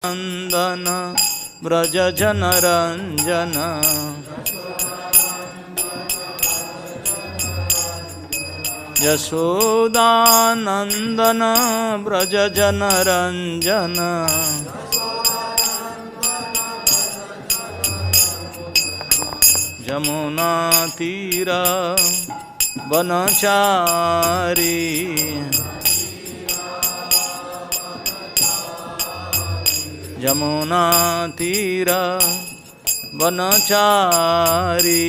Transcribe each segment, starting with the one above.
नंदन व्रज जनरंजन यशोदानंदन व्रज जनरंजन यमुना तीर वनचारी यमुना तीर वनचारी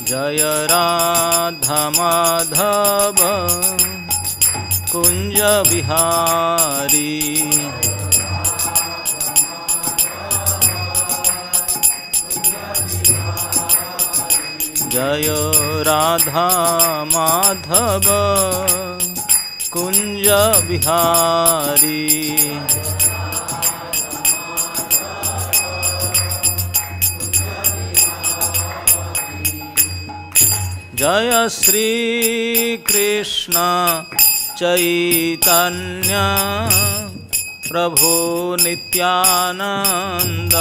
जय राधा माधव कुंज बिहारी जय राधा माधव कुंज बिहारी जय श्री कृष्ण चैतन्य प्रभु नित्यानंद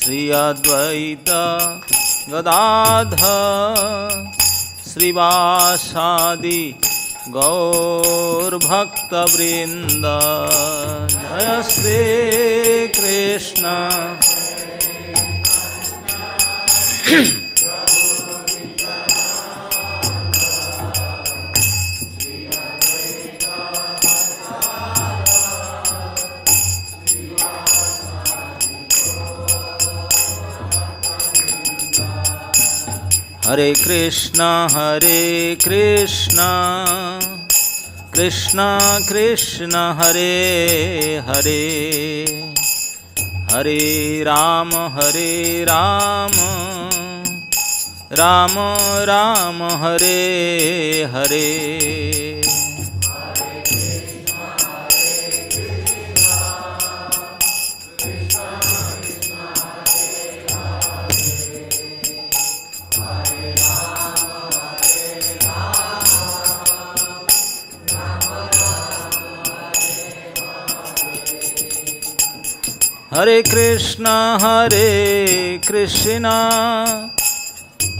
श्री अद्वैत गदाधर श्रीवासादि गौर भक्त वृंद जय श्री कृष्ण हरे कृष्णा कृष्णा कृष्णा हरे हरे हरे राम राम राम हरे हरे हरे कृष्णा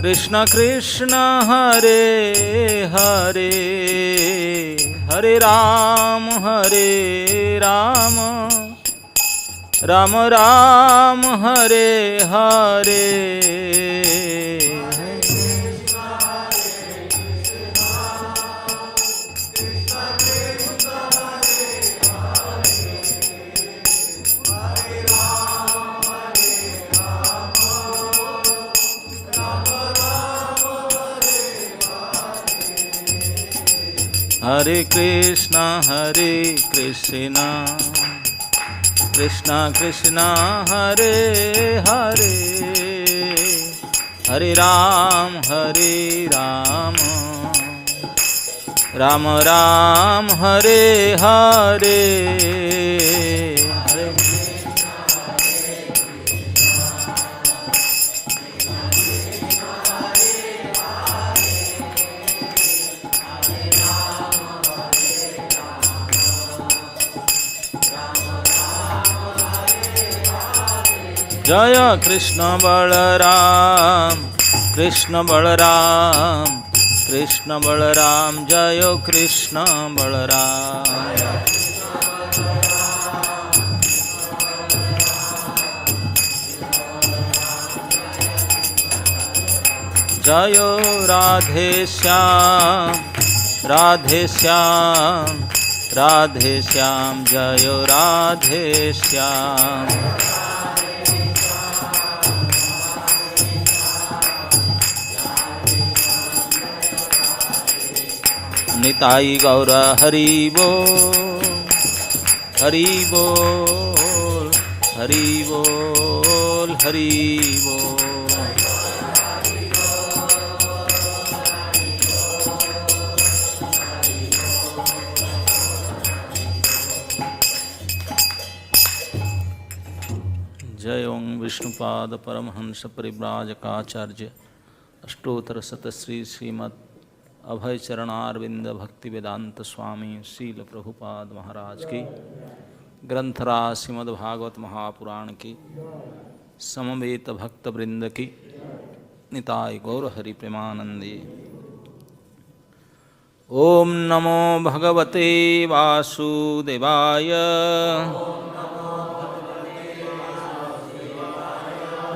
कृष्णा कृष्णा हरे हरे हरे राम राम राम हरे हरे हरे कृष्णा कृष्णा कृष्णा हरे हरे हरे राम राम राम हरे हरे जय कृष्ण बलराम जय कृष्ण बलराम जय राधे श्याम जय राधे श्याम निताई गौर हरि बोल हरि बोल हरि बोल हरि बोल जय ओं विष्णुपाद परमहंस परिव्राजकाचार्य अष्टोत्तर शतश्री श्रीमद् अभय चरणारविंद भक्ति वेदांत स्वामी शील प्रभुपाद महाराज की, ग्रंथराज श्रीमद् भागवत महापुराण की, समवेत भक्त वृंद की, निताय गौर हरि प्रेमानंदी। ओम नमो भगवते वासुदेवाय।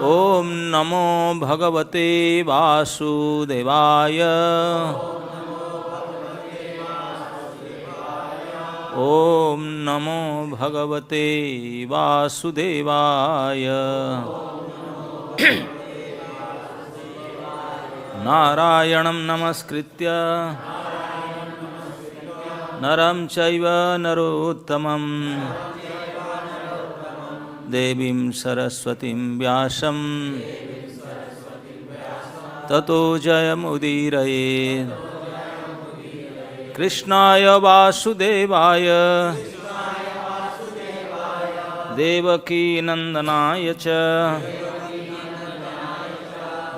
ओम नमो भगवते वासुदेवाय। ओम नमो भगवते वासुदेवाय। नारायणं नमस्कृत्य नरं चैव नरोत्तमं देवीं सरस्वतीं व्यासं ततो जयमुदीरयेत्। कृष्णाय वासुदेवाय देवकी नंदनाय च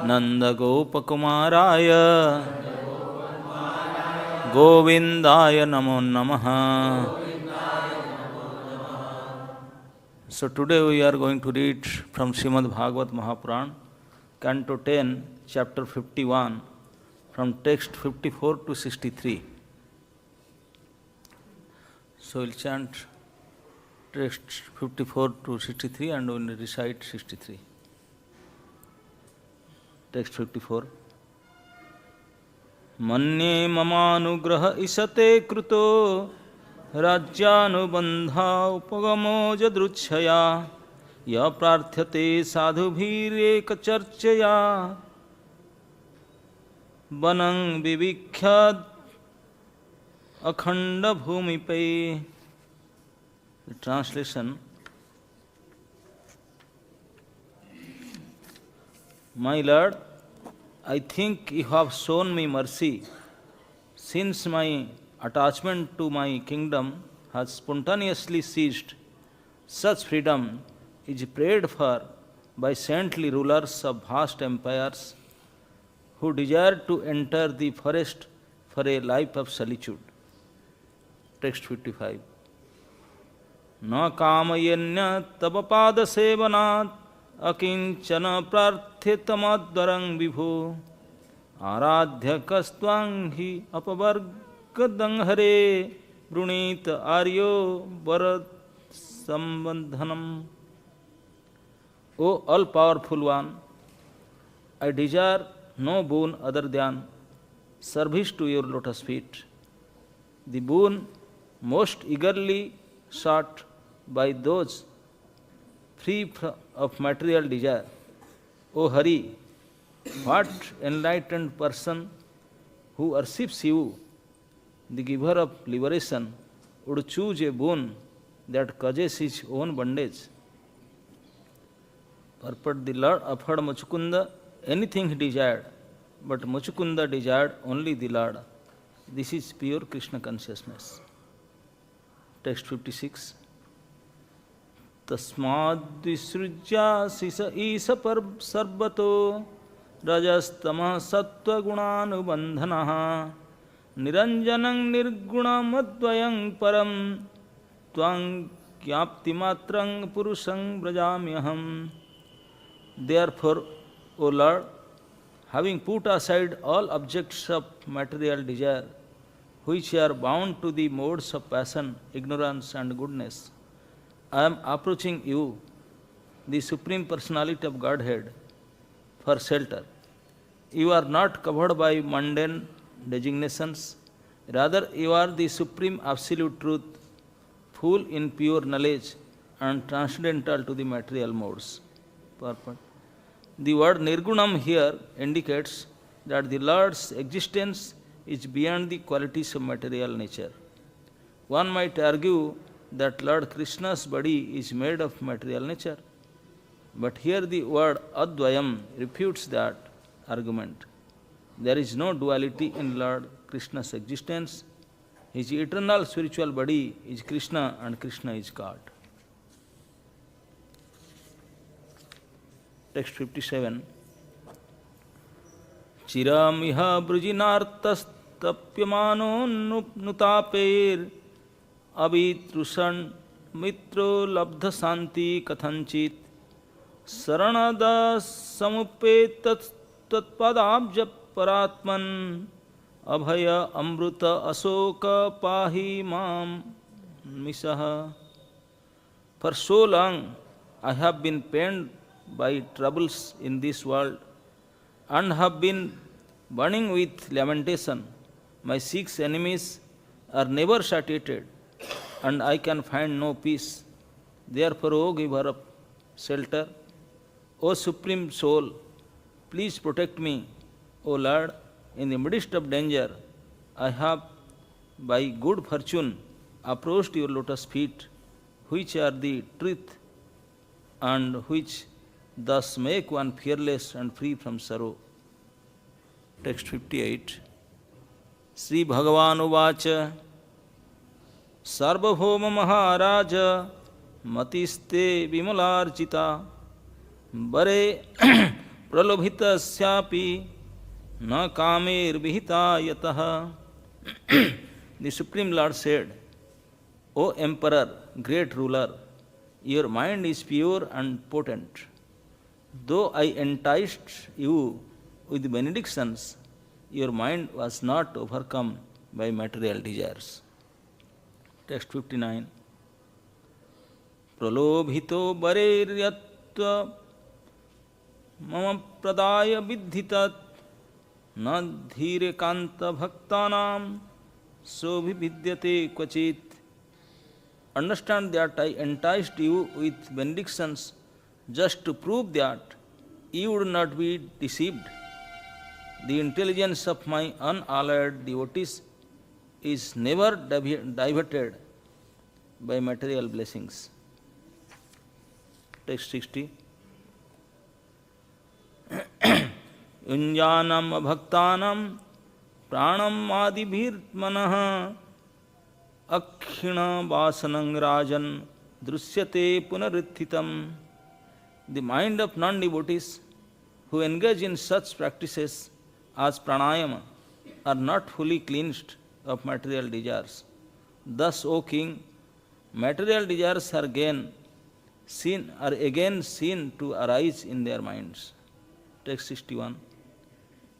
नंदगोपकुमाराय गोविंदाय नमो नमः। So today we are going to read from Srimad Bhagavad Mahapuran, Canto 10, Chapter 51, from text 54 to 63. So we'll chant text 54 to 63 and we'll recite 63. Text 54. Manye mamanugraha isate kruto राज्यानुबंधा उपगमो जदृच्छया य प्रार्थ्यते साधुभिरेक चर्चया वनं विविख्याद अखंड भूमिपै। Translation. My Lord, I think you have shown me mercy, since my attachment to my kingdom has spontaneously ceased. Such freedom is prayed for by saintly rulers of vast empires who desire to enter the forest for a life of solitude. Text 55. Na kamayanya tabapāda sevanāt akinchana prārthitamadvarang vibho ārādhya kastvaṁ hi apavarga Kaddanghare Brunita Aryo Bharat Sambandhanam. O all-powerful one, I desire no boon other than service to your lotus feet, the boon most eagerly sought by those free of material desire. O Hari, what enlightened person who worships you, the giver of liberation, would choose a boon that causes his own bondage? Purport. The Lord offered Muchukunda anything he desired, but Muchukunda desired only the Lord. This is pure Krishna consciousness. Text 56. Tasmad visrujyasi sa isa sarvato rajastama sattva gunanubandhanaha Niranjanang nirgunamadvayang param tvam kyaptimatrang purusang brajamyaham. Therefore, O Lord, having put aside all objects of material desire, which are bound to the modes of passion, ignorance and goodness, I am approaching you, the Supreme Personality of Godhead, for shelter. You are not covered by mundane designations, rather you are the supreme absolute truth, full in pure knowledge and transcendental to the material modes. Purport. The word Nirgunam here indicates that the Lord's existence is beyond the qualities of material nature. One might argue that Lord Krishna's body is made of material nature, but here the word Advayam refutes that argument. There is no duality in Lord Krishna's existence. His eternal spiritual body is Krishna and Krishna is God. Text 57. Chiramiha brujinartas tapyamano nutaper abitrusan mitro labdha santi kathanchit saranada samupetat tatpadabja paratman abhaya amruta asoka pahi mam misaha. For so long I have been pained by troubles in this world and have been burning with lamentation. My 6 enemies are never satiated and I can find no peace. Therefore, O giver of shelter, O Supreme Soul, please protect me. O Lord, in the midst of danger, I have by good fortune approached your lotus feet, which are the truth and which thus make one fearless and free from sorrow. Text 58. Sri Bhagavan Uvacha Sarva-bhūma Maharaja Matiste Vimalarjita Bare Pralobhitasyapi Na Kamir Vihita Yataha. The Supreme Lord said, O Emperor, great ruler, your mind is pure and potent. Though I enticed you with benedictions, your mind was not overcome by material desires. Text 59. Pralobhito bareryatva mama pradaya vidhitat na dhire kanta bhaktanam sobhividyate kvachit. Understand that I enticed you with benedictions just to prove that you would not be deceived. The intelligence of my unalloyed devotees is never diverted by material blessings. Text 60. Yunjanam abhaktanam pranam adibhirtmanaha akkhina vasanang rajan drusyate punarithitam. The mind of non-devotees who engage in such practices as pranayama are not fully cleansed of material desires. Thus, O king, material desires are again seen to arise in their minds. Text 61.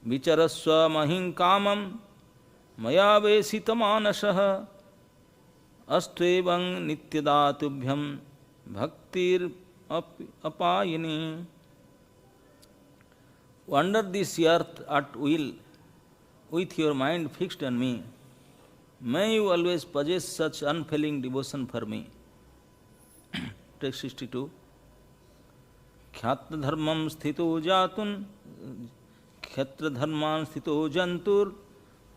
Vicharasva mahim kamam maya vesitamanasah astvevam nityadatubhyam bhaktir upaiṣyasi. Wander this earth at will with your mind fixed on me. May you always possess such unfailing devotion for me. Text 62. Khyatra dharmam sthito jatun khyatra dharman sthito jantur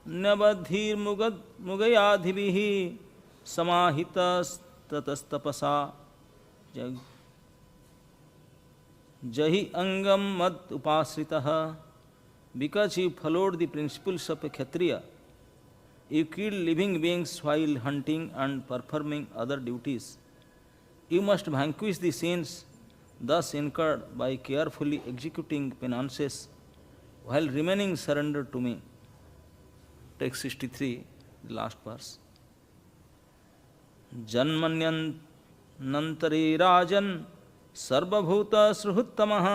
nabadhir mugayadhibihi samahitas tatastapasa jahi angam mad upasritaha. Because you followed the principles of a Kshatriya, you killed living beings while hunting and performing other duties. You must vanquish the sins thus incurred by carefully executing penances while remaining surrendered to me. Text 63, the last verse. Janmany anantare rājan sarva-bhūta-suhṛttamaḥ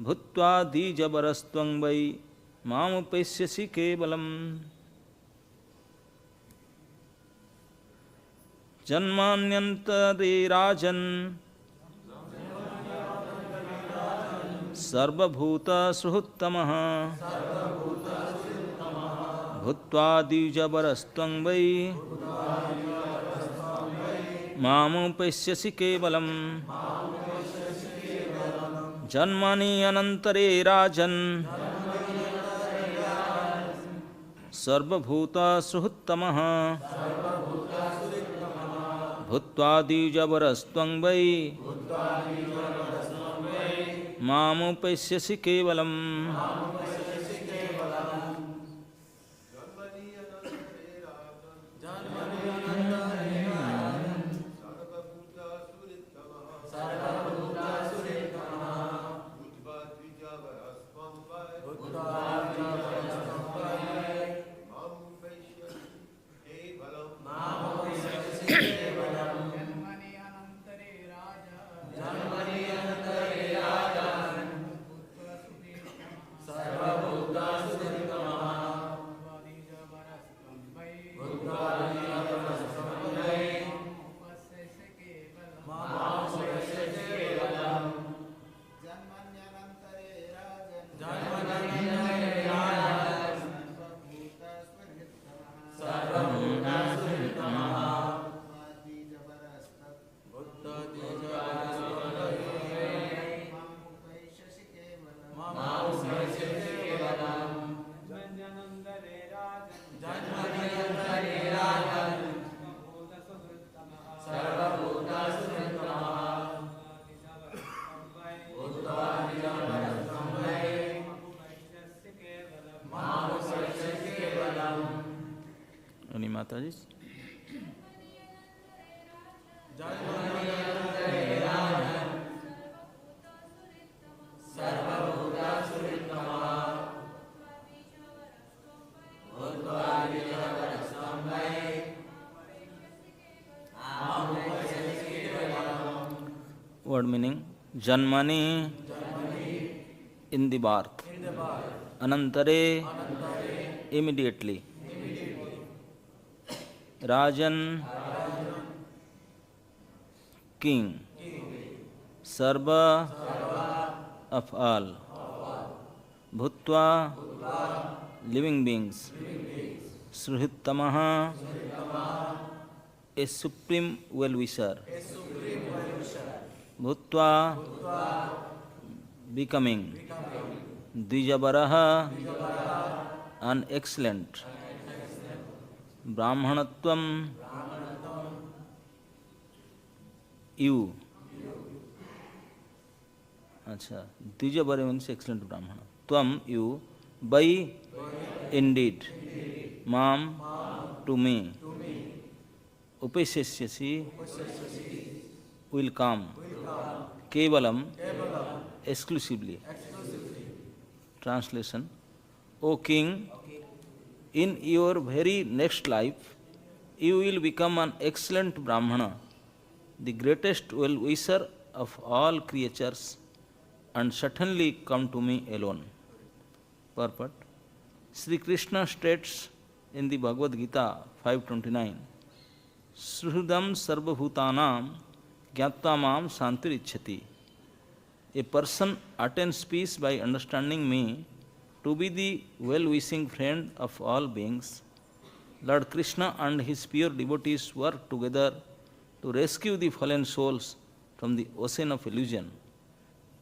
bhūtvā dvija-varas tvam mam upaiṣyasi kevalam. Janmany rājan sarva-bhūta-suhṛttamaḥ bhūtvā dvija-varas tvam mam upaiṣyasi kevalam. Janmany anantare rājan sarva-bhūta-suhṛttamaḥ bhūtvā dvija-varas tvam mam upaiṣyasi kevalam. Mataji. sarva-bhūta-suhṛttamaḥ bhūtvā upaiṣyasi kevalam. Word meaning janmani, in the birth, anantare, immediately, rājan, king, sarva, of all, bhūtvā, living beings, suhṛt-tamaḥ, a supreme well-wisher, bhūtvā, becoming, dvija-varas, an excellent, brāhmaṇatvam, you. Acha, dvija-varas means excellent brāhmaṇa. Tvam, you, by, indeed, mam, to me, upaiṣyasi, will come, kevalam, exclusively. Translation: O king, in your very next life, you will become an excellent brāhmaṇa, the greatest well-wisher of all creatures, and certainly come to me alone. Purport: Śrī Kṛṣṇa states in the Bhagavad-gītā 5:29, suhṛdaṁ sarva-bhūtānāṁ jñātvā mam śāntim ṛcchati. A person attains peace by understanding me to be the well-wishing friend of all beings. Lord Kṛṣṇa and his pure devotees work together to rescue the fallen souls from the ocean of illusion.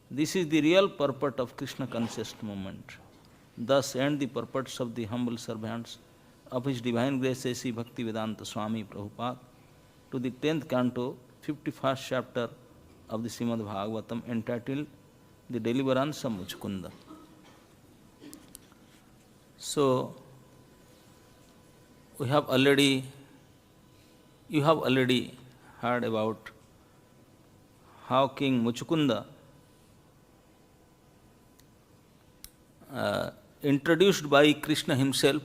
This is the real purport of Krishna conscious movement. Thus end the purports of the humble servants of His Divine Grace Śrī Bhakti-vedanta Swami Prabhupada to the 10th canto, 51st chapter of the Srimad Bhagavatam, entitled The Deliverance of Muchukunda. So, you have already heard about how King Muchukunda introduced by Krishna himself,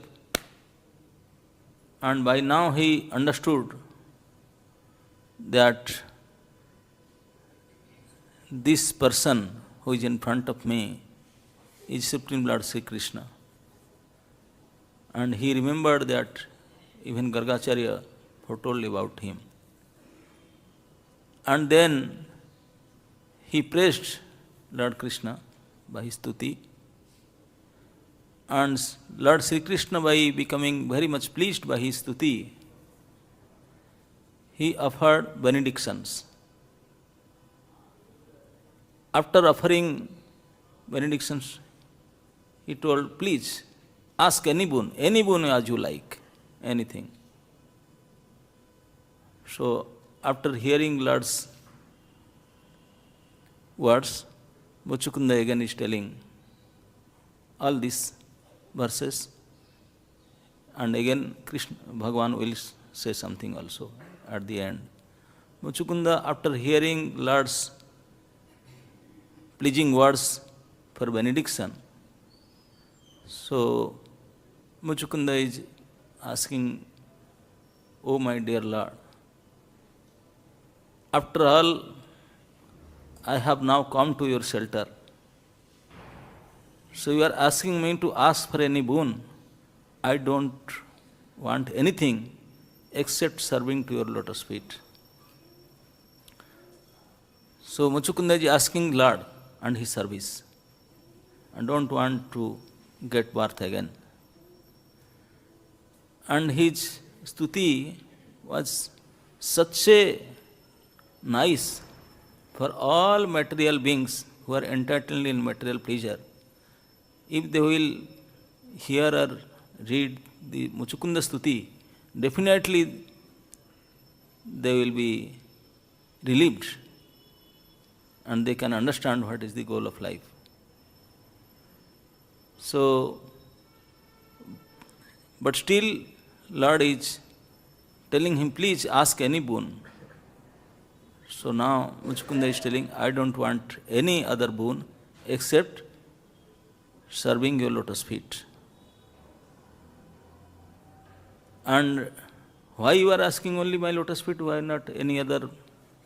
and by now he understood that this person who is in front of me is Supreme Lord Śrī Kṛṣṇa. And he remembered that even Gargacharya foretold about him. And then he praised Lord Kṛṣṇa by his stuti. And Lord Śrī Kṛṣṇa, by becoming very much pleased by his stuti, he offered benedictions. After offering benedictions, he told, please ask any boon as you like, anything. So, after hearing Lord's words, Muchukunda again is telling all these verses, and again Krishna Bhagavan will say something also at the end. Muchukunda, after hearing Lord's pleasing words for benediction, so Muchukunda is asking, O my dear Lord, after all, I have now come to your shelter. So you are asking me to ask for any boon. I don't want anything except serving to your lotus feet. So Muchukunda is asking Lord and his service, and don't want to get birth again. And his stuti was such a nice for all material beings who are entitled in material pleasure. If they will hear or read the Muchukunda stuti, definitely they will be relieved and they can understand what is the goal of life. So, but still Lord is telling him, please ask any boon. So now Muchukunda is telling, I don't want any other boon except serving your lotus feet. And why you are asking only my lotus feet? Why not any other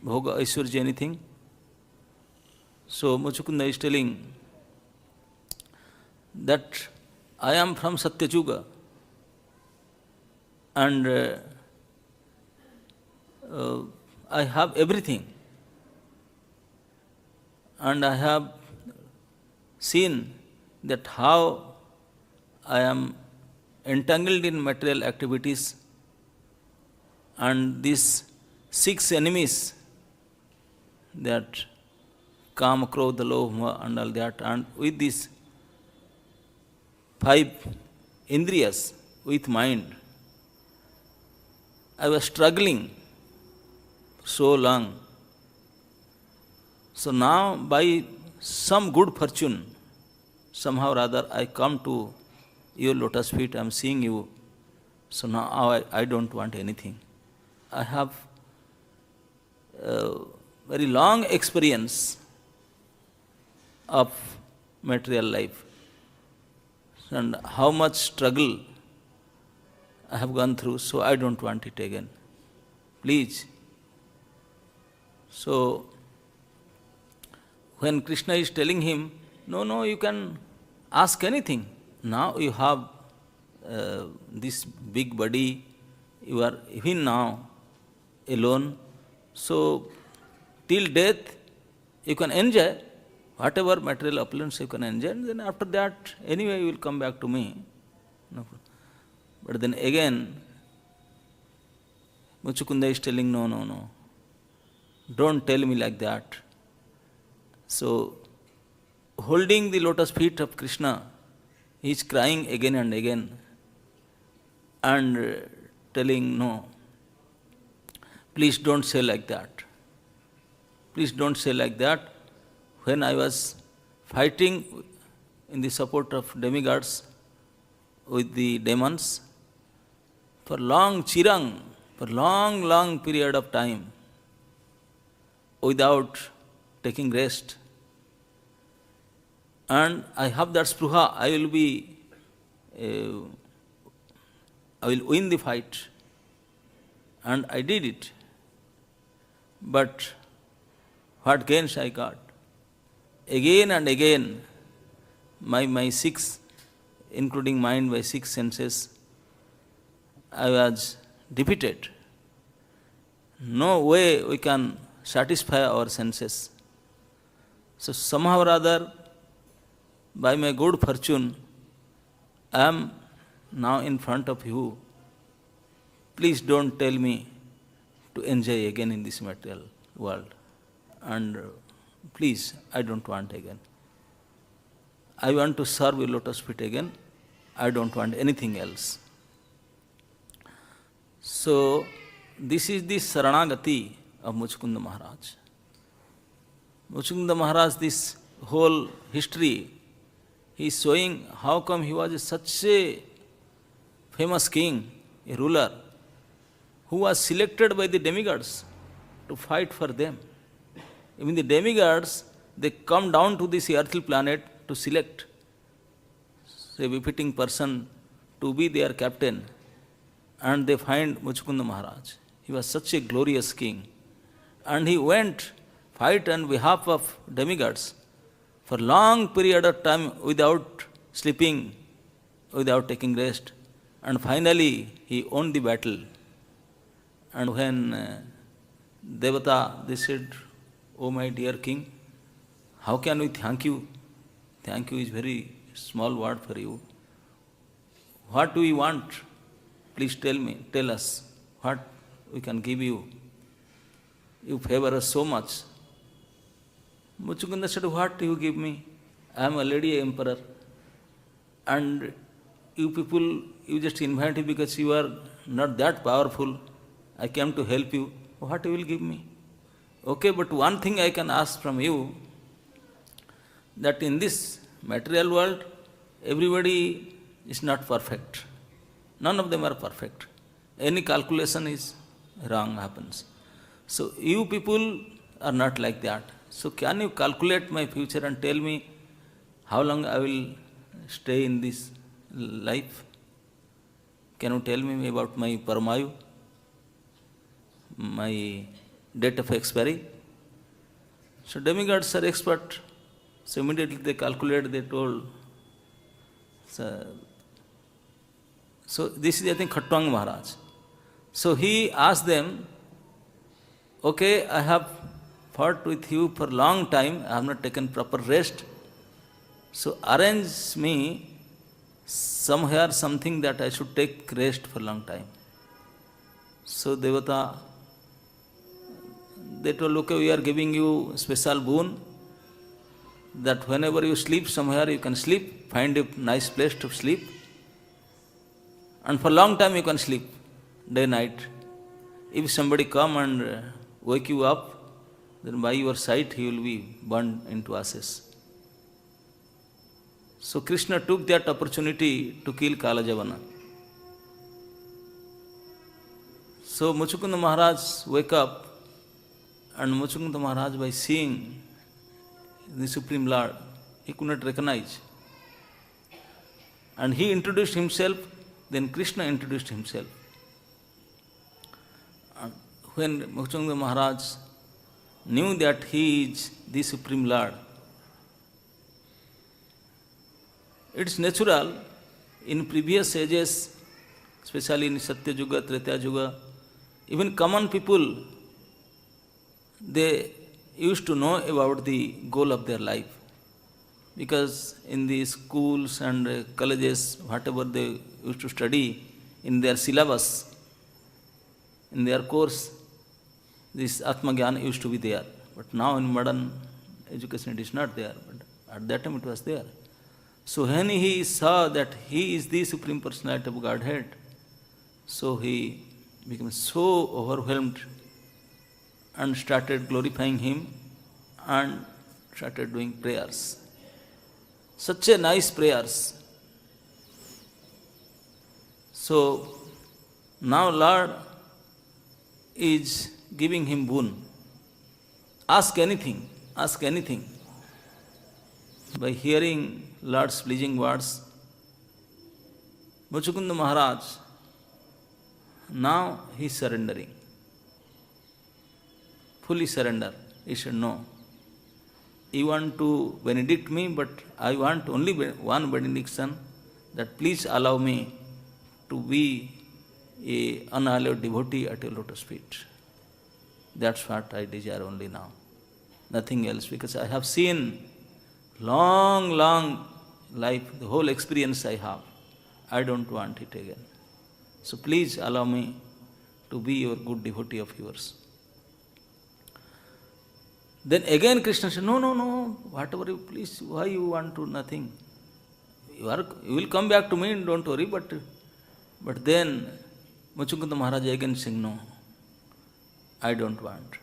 bhoga, aishwarya, anything? So Muchukunda is telling that I am from Satyajuga and I have everything. And I have seen that how I am entangled in material activities and these 6 enemies, that Kama, Krodha, Lobha and all that, and with these 5 indriyas, with mind, I was struggling so long. So now by some good fortune, somehow or other I come to your lotus feet, I am seeing you. So now I don't want anything. I have very long experience of material life and how much struggle I have gone through, so I don't want it again. Please. So when Krishna is telling him, no, you can ask anything. Now you have this big body, you are even now alone, so till death you can enjoy whatever material opulence you can enjoy, and then after that anyway you will come back to me. No. But then again Muchukunda is telling, no, don't tell me like that. So holding the lotus feet of Krishna, he is crying again and again and telling, no, please don't say like that. Please don't say like that. When I was fighting in the support of demigods with the demons, for long period of time, without taking rest, and I have that spruha, I will win the fight, and I did it. But what gains I got? Again and again, my 6, including mind, my 6 senses, I was defeated. No way we can satisfy our senses. So somehow or other, by my good fortune, I am now in front of you. Please don't tell me to enjoy again in this material world. And please, I don't want again. I want to serve your lotus feet again. I don't want anything else. So this is the Saranagati of Muchukunda Maharaj. Muchukunda Maharaj, this whole history, he is showing how come he was such a famous king, a ruler, who was selected by the demigods to fight for them. Even the demigods, they come down to this earthly planet to select a befitting person to be their captain, and they find Muchukunda Maharaj. He was such a glorious king, and he went fight on behalf of demigods for long period of time without sleeping, without taking rest, and finally he won the battle. And when Devata, they said, "Oh my dear king, how can we thank you? Thank you is very small word for you. What do you want? Please tell us what we can give you. You favor us so much." Muchukunda said, "What do you give me? I am already an emperor, and you people, you just invite me because you are not that powerful. I came to help you. What you will give me? Okay, but one thing I can ask from you, that in this material world, everybody is not perfect. None of them are perfect. any calculation is wrong happens. So you people are not like that. So can you calculate my future and tell me how long I will stay in this life? Can you tell me about my paramayu, my date of expiry? So demigods are expert. So immediately they calculated, they told. So this is, I think, Khatwang Maharaj. So he asked them, okay, I have fought with you for a long time, I have not taken proper rest. So arrange me somewhere something that I should take rest for a long time. So Devata, they told, okay, we are giving you special boon, that whenever you sleep somewhere you can sleep, find a nice place to sleep, and for a long time you can sleep, day night. If somebody come and wake you up, then by your sight he will be burned into ashes. So Krishna took that opportunity to kill Kalajavana. So Muchukunda Maharaj wake up, and Muchukunda Maharaj, by seeing the Supreme Lord, he could not recognize. And he introduced himself, then Krishna introduced himself. And when Muchukunda Maharaj knew that he is the Supreme Lord, it's natural, in previous ages, especially in Satya Yuga, Treta Yuga, even common people, they used to know about the goal of their life. Because in the schools and colleges, whatever they used to study, in their syllabus, in their course, this Atma Jnana used to be there. But now in modern education it is not there, but at that time it was there. So when he saw that he is the Supreme Personality of Godhead, so he became so overwhelmed and started glorifying him and started doing prayers. Such a nice prayers. So now Lord is giving him boon. Ask anything, ask anything. By hearing Lord's pleasing words, Muchukunda Maharaj, now he is surrendering. Fully surrender. He said, no. You want to benedict me, but I want only one benediction, that please allow me to be an unhallowed devotee at your lotus feet. That's what I desire only now. Nothing else, because I have seen long, long life, the whole experience I have. I don't want it again. So please allow me to be your good devotee of yours. Then again Krishna said, no, whatever you please, why you want to nothing? You will come back to me, don't worry, but then Muchukunda Maharaj again saying, no, I don't want.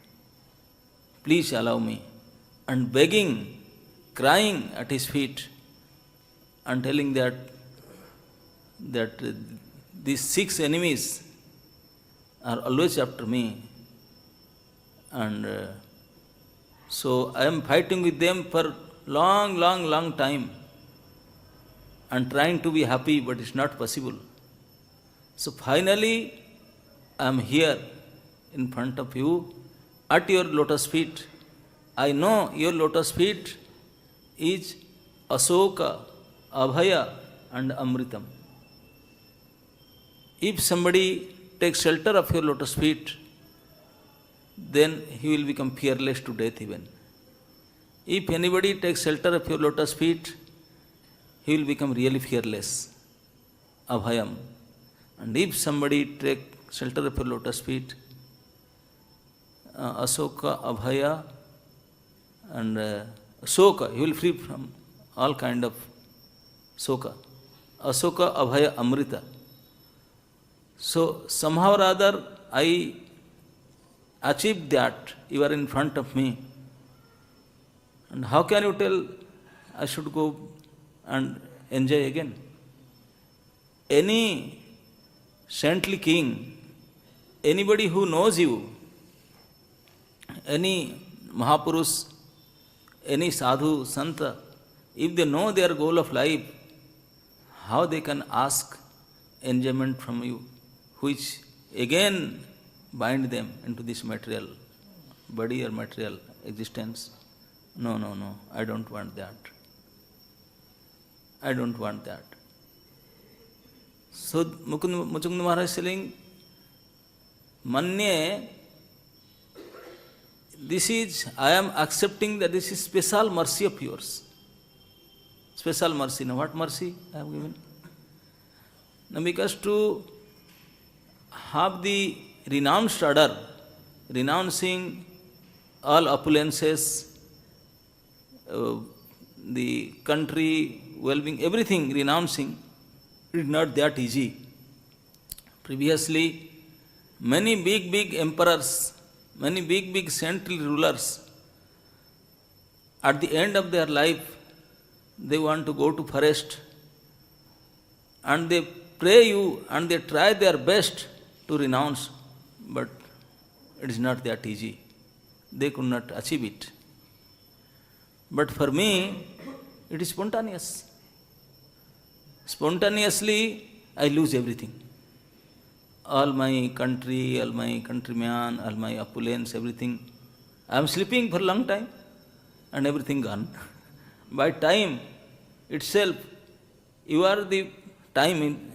Please allow me. And begging, crying at his feet, and telling that these 6 enemies are always after me, and so I am fighting with them for long time and trying to be happy, but it's not possible. So finally I am here in front of you at your lotus feet. I know your lotus feet is Asoka, Abhaya and Amritam. If somebody takes shelter of your lotus feet, then he will become fearless to death even. If anybody takes shelter of your lotus feet, he will become really fearless, Abhayam. And if somebody takes shelter of your lotus feet, Asoka, Abhaya and Soka, he will free from all kind of Soka. Asoka, Abhaya, Amrita. So somehow or other I achieved that. You are in front of me. And how can you tell I should go and enjoy again? Any saintly king anybody who knows you, any Mahapurush, any sadhu, santa, if they know their goal of life, how they can ask enjoyment from you, which again bind them into this material body or material existence? No, no, no, I don't want that. I don't want that. So Mukunda Maharaj is saying, Manye, I am accepting that this is special mercy of yours. Special mercy. Now what mercy I have given? Now because to have the renounced order, renouncing all opulences, the country, well-being, everything renouncing, it is not that easy. Previously, many big emperors, many big saintly rulers, at the end of their life, they want to go to forest and they pray you and they try their best to renounce, but it is not that easy. They could not achieve it. But for me, it is spontaneous. Spontaneously, I lose everything. All my country, all my countrymen, all my opulence, everything. I am sleeping for a long time and everything gone. By time itself, you are the time.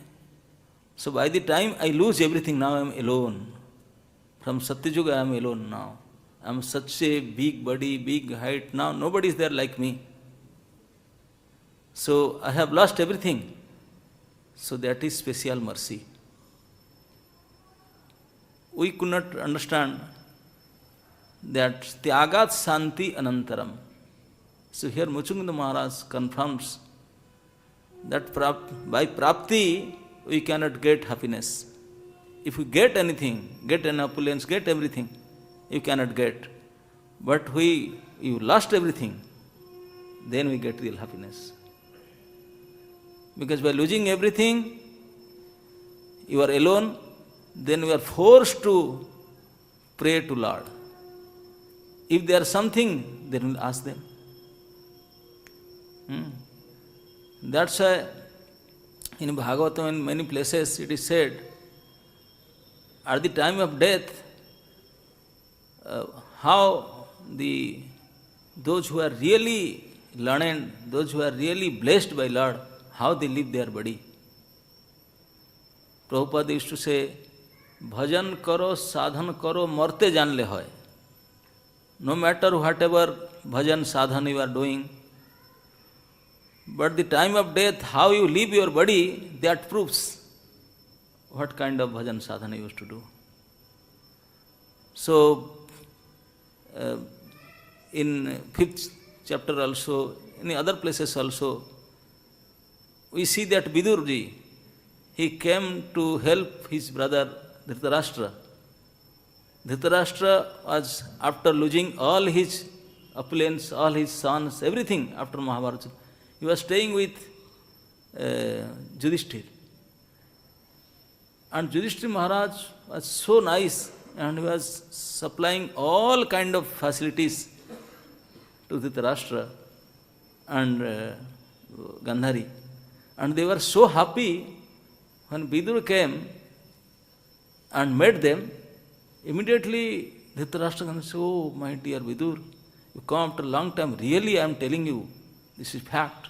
So by the time I lose everything, now I am alone. From Satyayuga I am alone now. I am such a big body, big height. Now nobody is there like me. So I have lost everything. So that is special mercy. We could not understand that tyagat shanti anantaram. So here Muchunganda Maharaj confirms that by prapti we cannot get happiness. If we get anything, get an opulence, get everything, you cannot get. But you lost everything, then we get real happiness. Because by losing everything, you are alone, then we are forced to pray to Lord. If there is something, then we'll ask them. That's why in Bhagavatam, in many places, it is said, at the time of death, how those who are really learned, those who are really blessed by Lord, how they leave their body. Prabhupada used to say, Bhajan karo, sadhan karo, marte janle hoy. No matter whatever bhajan, sadhan you are doing, but the time of death, how you leave your body, that proves what kind of bhajan, sadhana you used to do. So, in 5th chapter also, in other places also, we see that Vidurji, he came to help his brother Dhritarashtra. Dhritarashtra was, after losing all his opulence, all his sons, everything after Mahabharata, he was staying with Yudhishthira. And Yudhishthira Maharaj was so nice and he was supplying all kind of facilities to Dhritarashtra and Gandhari. And they were so happy when Vidur came and met them. Immediately Dhritarashtra said, "Oh, my dear Vidur, you come after a long time. Really, I am telling you, this is fact.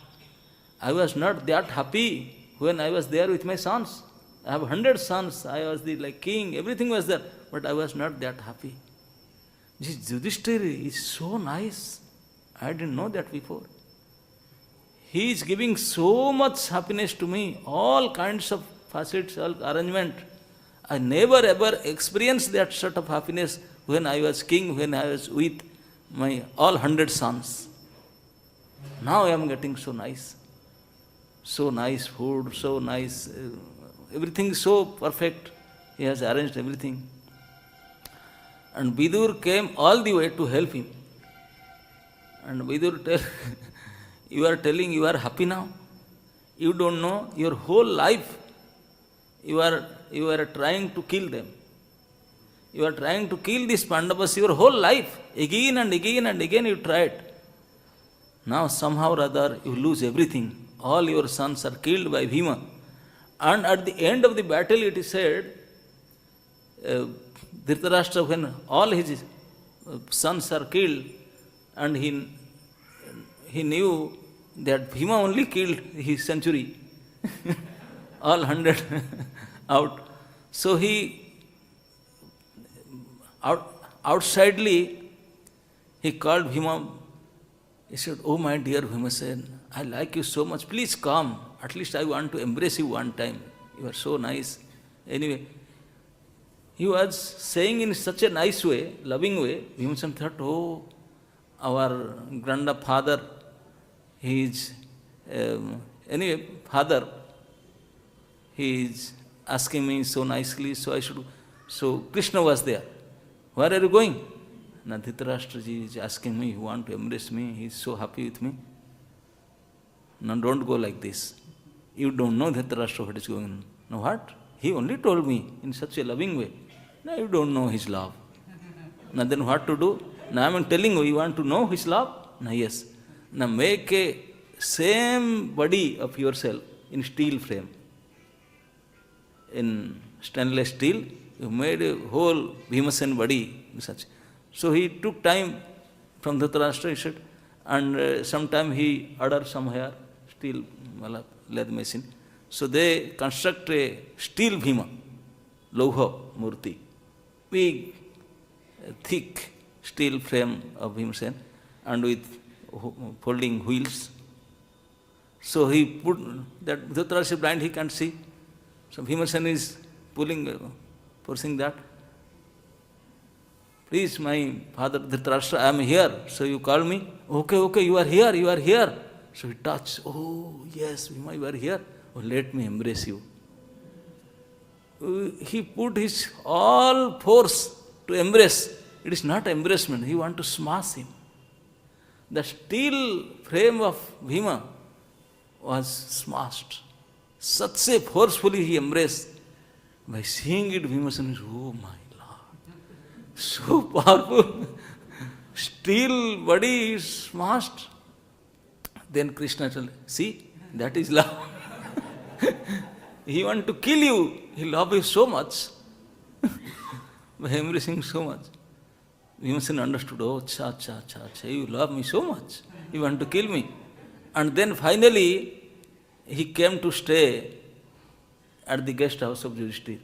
I was not that happy when I was there with my sons. I have 100 sons. I was the king. Everything was there, but I was not that happy. This Yudhishthira is so nice. I didn't know that before. He is giving so much happiness to me, all kinds of facets, all arrangement. I never ever experienced that sort of happiness when I was king, when I was with my all 100 sons. Now I am getting so nice food, so nice, everything is so perfect. He has arranged everything. And Vidur came all the way to help him. And Vidur tell, you are telling you are happy now? You don't know, your whole life you are trying to kill them. You are trying to kill these Pandavas your whole life. Again and again and again you tried. Now somehow or other you lose everything. All your sons are killed by Bhima. And at the end of the battle it is said, Dhritarashtra, when all his sons are killed, and he knew that Bhima only killed his century, all 100 out. So he, outsidely, he called Bhima. He said, "Oh my dear Bhimasen, I like you so much. Please come. At least I want to embrace you one time. You are so nice." Anyway, he was saying in such a nice way, loving way. Bhimasen thought, "Oh, our grandfather, he is, father, he is asking me so nicely, so I should." So Krishna was there. "Where are you going?" "Now Dhritarashtraji is asking me, he wants to embrace me, he is so happy with me." "No, don't go like this. You don't know Dhritarashtra what is going on." "No, what? He only told me in such a loving way." "No, you don't know his love." "Now then what to do?" "Now I am telling you, you want to know his love?" "No, yes." "Now make a same body of yourself in steel frame. In stainless steel, you made a whole Bhimasen body such. So he took time from Dhritarashtra, he said, and sometime he ordered somewhere steel lathe machine. So they construct a steel Bhima, Lauha Murti, big, thick steel frame of Bhimasen, and with folding wheels. So he put that, Dhritarashtra is blind, he can't see. So Bhimasen is pushing that. "Please, my father Dhritarashtra, I am here. So you call me?" Okay, you are here, you are here. So he touched. "Oh, yes, Bhima, you are here. Oh, let me embrace you." He put his all force to embrace. It is not embracement. He want to smash him. The steel frame of Bhima was smashed. Such a forcefully he embraced. By seeing it, Bhimasen is, "Oh my Lord, so powerful." Steel body is smashed. Then Krishna told, "See, that is love." He want to kill you. He loves you so much. By embracing so much. Bhimasen understood, "Oh, cha, you love me so much. You want to kill me." And then finally, he came to stay at the guest house of Yudhishthira.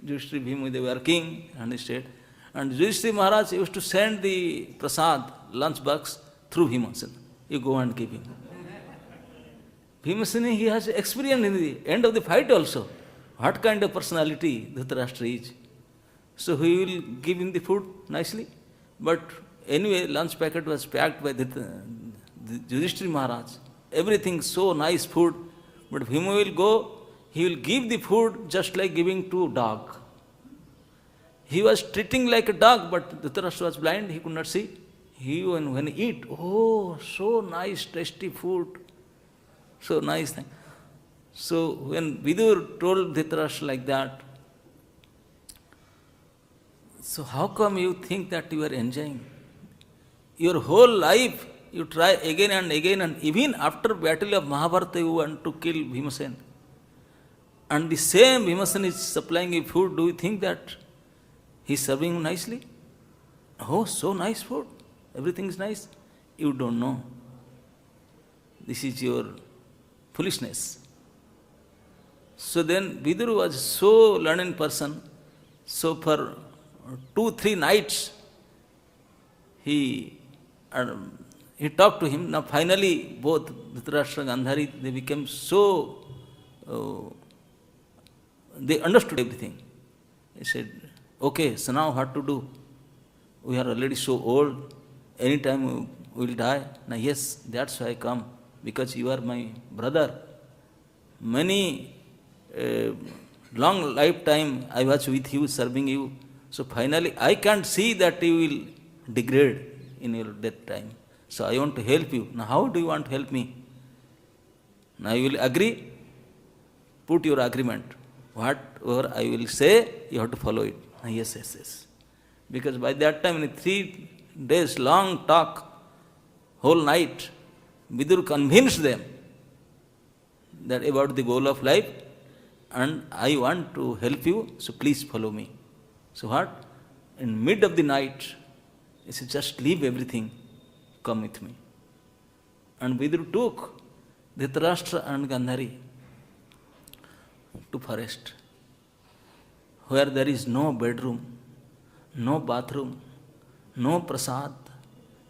Yudhishthira, Bhima, they were king, and he stayed. And Yudhishthira Maharaj used to send the prasad, lunch box, through Bhimasen. You go and give him. Bhimasen, he has experience in the end of the fight also. What kind of personality Dhritarashtra is. So he will give him the food nicely. But anyway, lunch packet was packed by the Yudhishthira Maharaj. Everything so nice food. But Bhima will go, he will give the food just like giving to a dog. He was treating like a dog, but Dhritarashtra was blind, he could not see. He, when he eat, "Oh, so nice, tasty food. So nice thing." So when Vidur told Dhritarashtra like that, "So how come you think that you are enjoying? Your whole life you try again, and even after battle of Mahabharata you want to kill Bhimasen. And the same Bhimasen is supplying you food. Do you think that he is serving you nicely? Oh, so nice food. Everything is nice. You don't know. This is your foolishness." So then Vidur was so learned person. So for 2-3 nights he talked to him. Now finally both Dhritarashtra and Gandhari, they became so, they understood everything. He said, "Okay, so now what to do? We are already so old, anytime we will die." "Now yes, that's why I come, because you are my brother. Many long lifetime I was with you, serving you. So finally I can't see that you will degrade in your death time. So I want to help you. Now how do you want to help me? Now you will agree? Put your agreement. Whatever I will say, you have to follow it." "Yes. Because by that time, in 3 days long talk, whole night, Vidur convinced them that about the goal of life, and I want to help you, so please follow me. So what? In mid of the night, he said, just leave everything, come with me. And Vidur took Dhritarashtra and Gandhari to forest, where there is no bedroom, no bathroom, no prasad,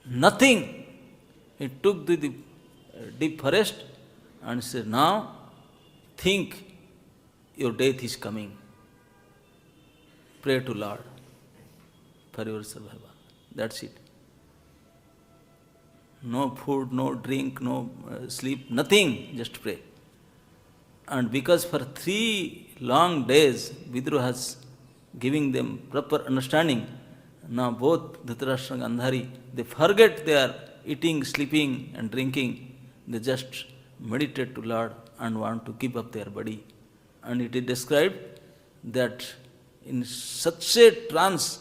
nothing. He took the deep forest and said, now think your death is coming. Pray to Lord for your survival. That's it. No food, no drink, no sleep, nothing, just pray. And because for 3 long days, Vidura has giving them proper understanding, now both Dhritarashtra and Gandhari, they forget their eating, sleeping and drinking. They just meditate to Lord and want to give up their body. And it is described that in such a trance,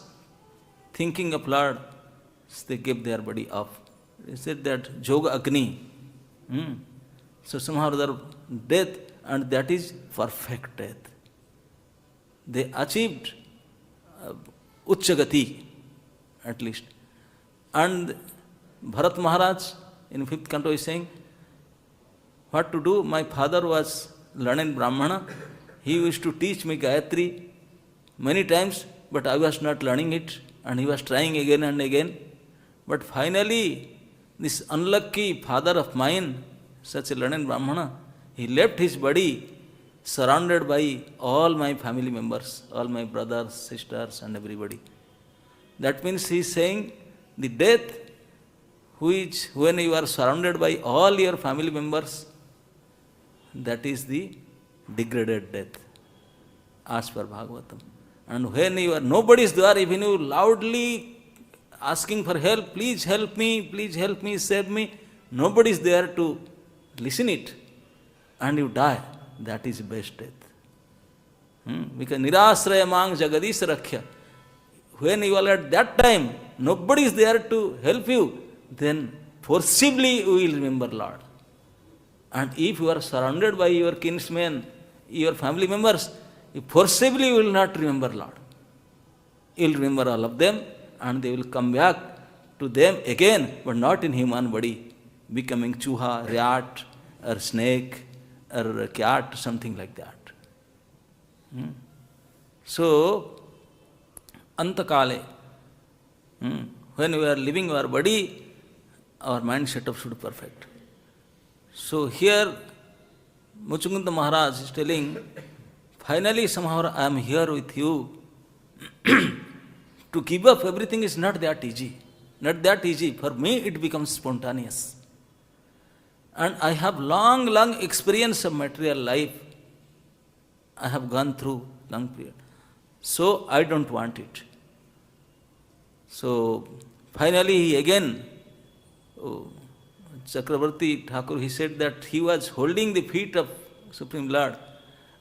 thinking of Lord, they gave their body up. They said that Yoga Agni. So somehow or other, death, and that is perfect death. They achieved Uchchagati, at least. And Bharat Maharaj in 5th canto is saying, what to do? My father was learned Brahmana. He used to teach me Gayatri many times, but I was not learning it, and he was trying again and again. But finally, this unlucky father of mine, such a learned Brahmana, he left his body surrounded by all my family members, all my brothers, sisters and everybody. That means he is saying the death which when you are surrounded by all your family members, that is the degraded death, as per Bhagavatam. And when you are, nobody is there, even you loudly asking for help, please help me, save me, nobody is there to listen it, and you die, that is best death. Because nirasraya mang jagadis rakhya. When you are at that time, nobody is there to help you, then forcibly you will remember Lord. And if you are surrounded by your kinsmen, your family members, you forcibly will not remember Lord. You will remember all of them, and they will come back to them again, but not in human body, becoming chuha, rat, or snake, or cat, something like that. So, antakale, when we are living our body, our mind setup should be perfect. So here, Muchukunda Maharaj is telling, finally somehow I am here with you. To give up everything is not that easy. Not that easy. For me it becomes spontaneous. And I have long experience of material life. I have gone through long period. So I don't want it. So finally he again, Chakravarti Thakur, he said that he was holding the feet of Supreme Lord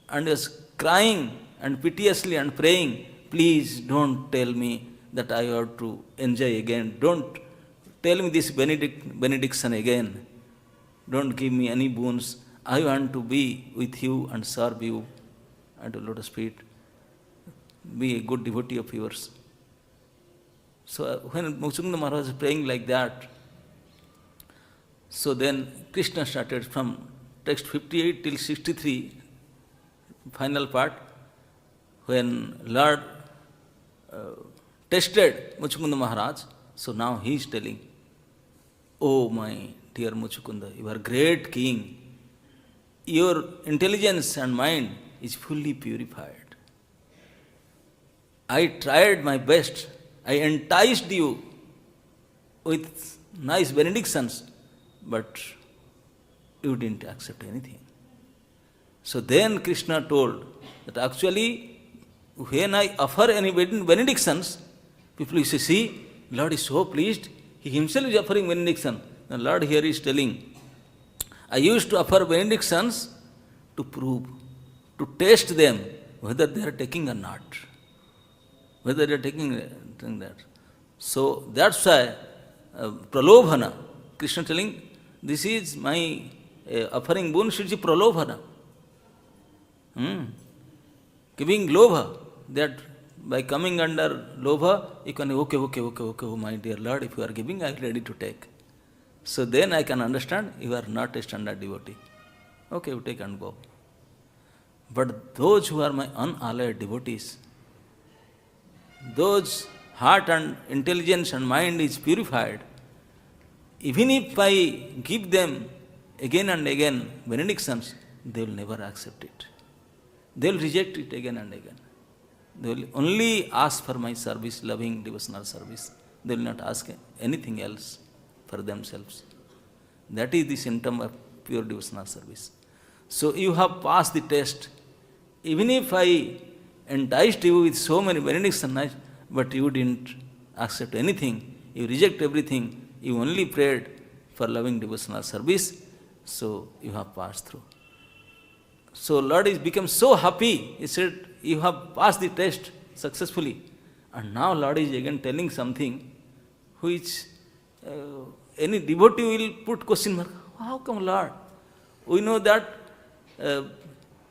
and was crying and piteously and praying, please don't tell me that I have to enjoy again. Don't tell me this benediction again. Don't give me any boons. I want to be with you and serve you at the lotus feet. Be a good devotee of yours. So when Muchukunda Maharaj was praying like that, so then Kṛṣṇa started from text 58 till 63, final part, when Lord tested Muchukunda Maharaj. So now he is telling, oh my dear Muchukunda, you are great king. Your intelligence and mind is fully purified. I tried my best. I enticed you with nice benedictions, but you didn't accept anything. So then Kṛṣṇa told that actually when I offer any benedictions, people used to see, Lord is so pleased, he himself is offering benediction. The Lord here is telling, I used to offer benedictions to prove, to test them whether they are taking or not. whether they are taking that. So that's why pralobhana, Krishna telling, this is my offering boon, should be pralobhana. Giving lobha, that by coming under lobha, you can, okay, oh my dear Lord, if you are giving, I am ready to take. So then I can understand you are not a standard devotee. Okay, you take and go. But those who are my unalloyed devotees, those heart and intelligence and mind is purified, even if I give them again and again benedictions, they will never accept it. They will reject it again and again. They will only ask for my service, loving devotional service. They will not ask anything else for themselves. That is the symptom of pure devotional service. So you have passed the test. Even if I enticed you with so many benedictions, but you didn't accept anything, you reject everything, you only prayed for loving devotional service, so you have passed through. So Lord is become so happy. He said, you have passed the test successfully. And now Lord is again telling something which any devotee will put question mark. How come Lord? We know that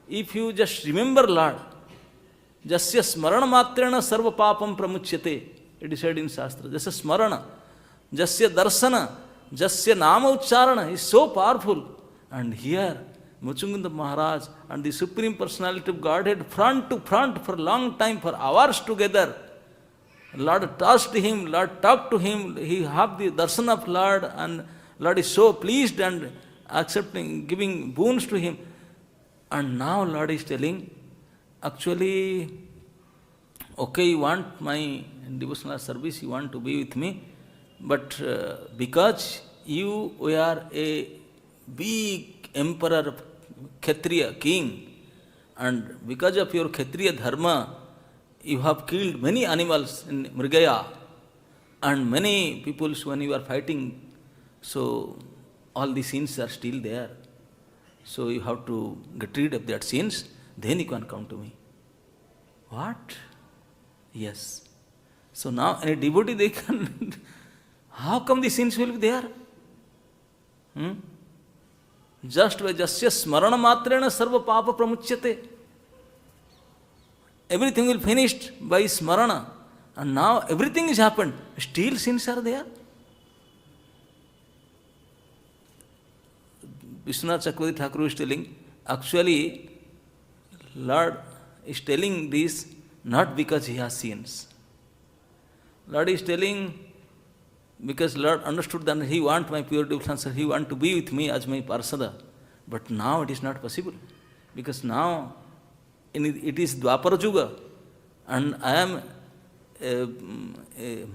if you just remember Lord, jasya smarana matrena sarva papam pramuchyate, it is said in Shastra. Jasya smarana, jasya darsana, jasya nama ucharana is so powerful. And here, Muchunganda Maharaj and the Supreme Personality of Godhead front to front for a long time, for hours together. Lord touched him, Lord talked to him, he had the darshan of Lord, and Lord is so pleased and accepting, giving boons to him. And now Lord is telling, actually, okay, you want my devotional service, you want to be with me, but because you were a big emperor, Kshatriya, king, and because of your Kshatriya dharma, you have killed many animals in Mrigaya, and many people when you are fighting, so all the sins are still there. So you have to get rid of that sins, then you can come to me. What? Yes. So now any devotee they can, how come the sins will be there? Just by jasya smarana matrena sarva papa pramuchyate. Everything will finish by smarana. And now everything is happened. Still sins are there. Vishwanath Chakravarti Thakur is telling, actually, Lord is telling this not because he has sins. Lord is telling, because Lord understood that he wants my pure devotional service, he wants to be with me as my parsada. But now it is not possible. Because now it is Dvapara Yuga, and I am,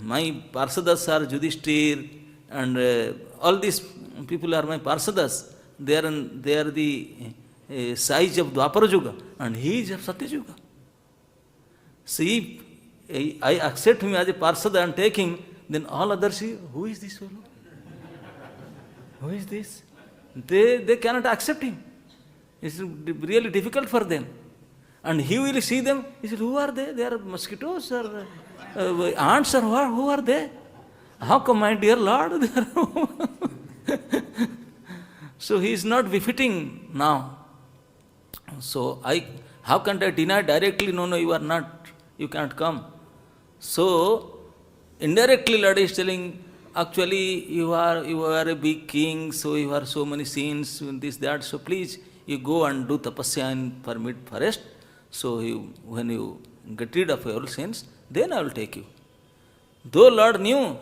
my parsadas are Yudhishthir, and all these people are my parsadas. They are the size of Dvapara Yuga, and he is of Satya Yuga. See, if I accept him as a parsada and take him, then all others see, who is this fellow? Who is this? They cannot accept him. It's really difficult for them. And he will see them, he said, who are they? They are mosquitoes or ants or who are they? How come, my dear Lord? So he is not befitting now. So how can I deny directly, no, you are not, you can't come. So indirectly Lord is telling, actually you are a big king, so you have so many sins, this, that, so please you go and do tapasya in mid-forest. So when you get rid of your sins, then I will take you. Though Lord knew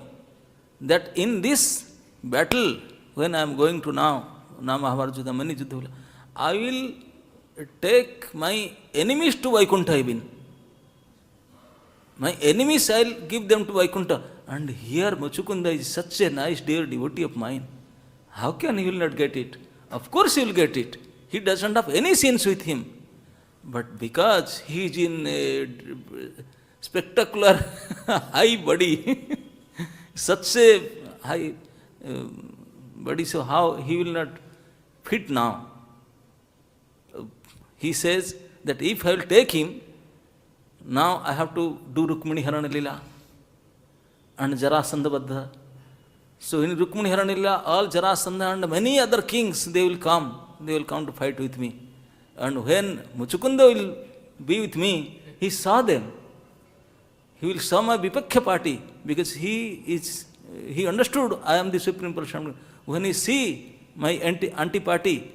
that in this battle, when I am going to now Mahabharata Juddha, I will take my enemies to Vaikuntha even. My enemies, I will give them to Vaikuntha. And here Muchukunda is such a nice dear devotee of mine. How can he will not get it? Of course he will get it. He doesn't have any sins with him. But because he is in a spectacular high body, such a high body, so how he will not fit now? He says that if I will take him, now I have to do Rukmini Harana Lila and Jarasandha Baddha. So in Rukmini Harana Lila, all Jarasandha and many other kings, they will come to fight with me. And when Muchukunda will be with me, he saw them. He will saw my Vipakya party, because he understood I am the Supreme Personality. When he see my anti-party,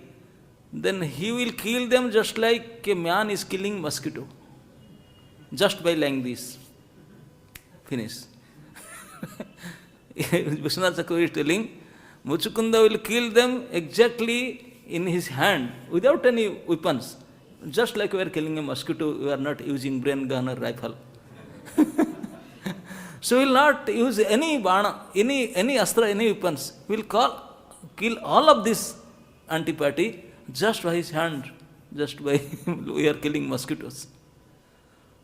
then he will kill them just like a man is killing mosquito. Just by lying this. Finish. Vishwanath Chakravarti is telling, Muchukunda will kill them exactly in his hand, without any weapons. Just like we are killing a mosquito, we are not using brain gun or rifle. So we will not use any bhāna, any astra, any weapons. We will kill all of this anti-party just by his hand, just by we are killing mosquitoes.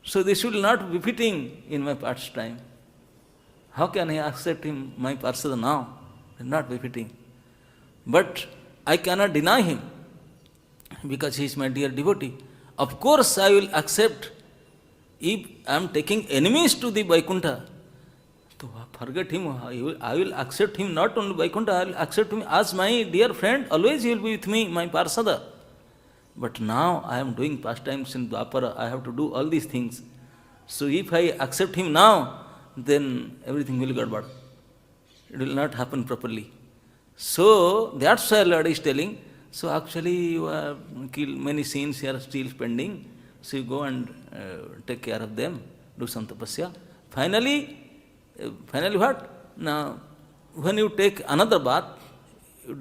So this will not be fitting in my pastime. How can I accept him, my parsada now? It will not be fitting. But I cannot deny him, because he is my dear devotee. Of course I will accept if I am taking enemies to the Vaikuntha. So forget him, I will accept him not only Vaikuntha, I will accept him as my dear friend, always he will be with me, my parsada. But now I am doing pastimes in Dvapara, I have to do all these things. So if I accept him now, then everything will get bad. It will not happen properly. So that's why Lord is telling, so actually you have killed many sins here still pending, so you go and take care of them, do some tapasya. Finally what? Now, when you take another bath,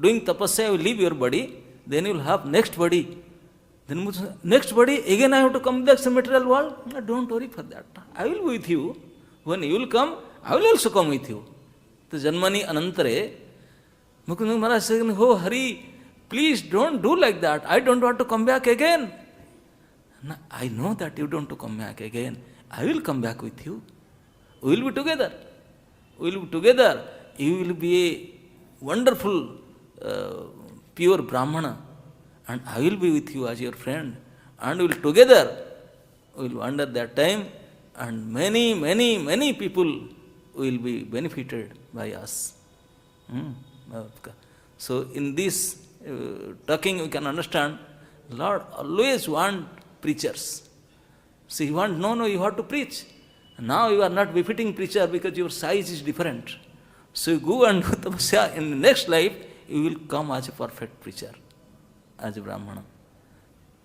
doing tapasya, you leave your body, then you will have next body. Then next body, again I have to come back to the material world. No, don't worry for that. I will be with you. When you will come, I will also come with you. The janmany anantare, Mukunda Maharaj saying, oh Hari, please don't do like that. I don't want to come back again. No, I know that you don't want to come back again. I will come back with you. We will be together. We will be together. You will be a wonderful, pure brāhmaṇa. And I will be with you as your friend. And we will together, we will wander that time. And many, many, many people will be benefited by us. So in this talking we can understand, Lord always want preachers. So you want, no, you have to preach. Now you are not befitting preacher because your size is different. So you go and do tapasya, in the next life you will come as a perfect preacher, as a brāhmaṇa.